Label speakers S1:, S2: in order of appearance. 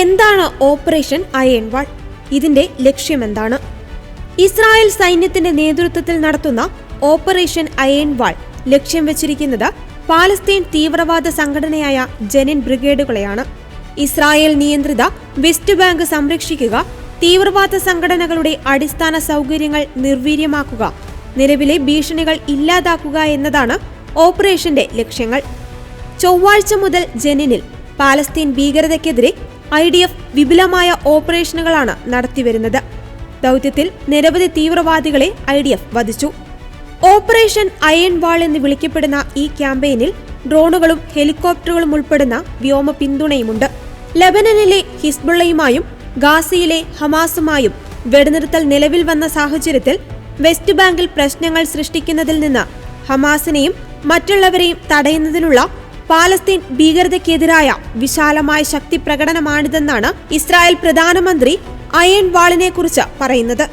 S1: എന്താണ് operation iron വാൾ? ഇതിന്റെ ലക്ഷ്യമെന്താണ്? Israel സൈന്യത്തിന്റെ നേതൃത്വത്തിൽ നടത്തുന്ന ഓപ്പറേഷൻ അയൺ വാൾ ലക്ഷ്യം വെച്ചിരിക്കുന്നത് പാലസ്തീൻ തീവ്രവാദ സംഘടനയായ ജെനിൻ ബ്രിഗേഡുകളെയാണ്. ഇസ്രായേൽ നിയന്ത്രിത വെസ്റ്റ് ബാങ്ക് സംരക്ഷിക്കുക, തീവ്രവാദ സംഘടനകളുടെ അടിസ്ഥാന സൗകര്യങ്ങൾ നിർവീര്യമാക്കുക, നിലവിലെ ഭീഷണികൾ ഇല്ലാതാക്കുക എന്നതാണ് ഓപ്പറേഷന്റെ ലക്ഷ്യങ്ങൾ. ചൊവ്വാഴ്ച മുതൽ ജെനിനിൽ പാലസ്തീൻ ഭീകരതയ്ക്കെതിരെ IDF വിപുലമായ ഓപ്പറേഷനുകളാണ് നടത്തിവരുന്നത്. ദൗത്യത്തിൽ നിരവധി തീവ്രവാദികളെ IDF വധിച്ചു. ഓപ്പറേഷൻ അയൺ വാൾ എന്ന് വിളിക്കപ്പെടുന്ന ഈ ക്യാമ്പയിനിൽ ഡ്രോണുകളും ഹെലികോപ്റ്ററുകളും ഉൾപ്പെടുന്ന വ്യോമ പിന്തുണയുമുണ്ട്. ലെബനനിലെ ഹിസ്ബുള്ളയുമായും ഗാസയിലെ ഹമാസുമായും വെടിനിർത്തൽ നിലവിൽ വന്ന സാഹചര്യത്തിൽ വെസ്റ്റ് ബാങ്കിൽ പ്രശ്നങ്ങൾ സൃഷ്ടിക്കുന്നതിൽ നിന്ന് ഹമാസിനെയും മറ്റുള്ളവരെയും തടയുന്നതിനുള്ള പാലസ്തീൻ ഭീകരതയ്ക്കെതിരായ വിശാലമായ ശക്തി പ്രകടനമാണിതെന്നാണ് ഇസ്രായേൽ പ്രധാനമന്ത്രി അയൺ വാളിനെ കുറിച്ച് പറയുന്നത്.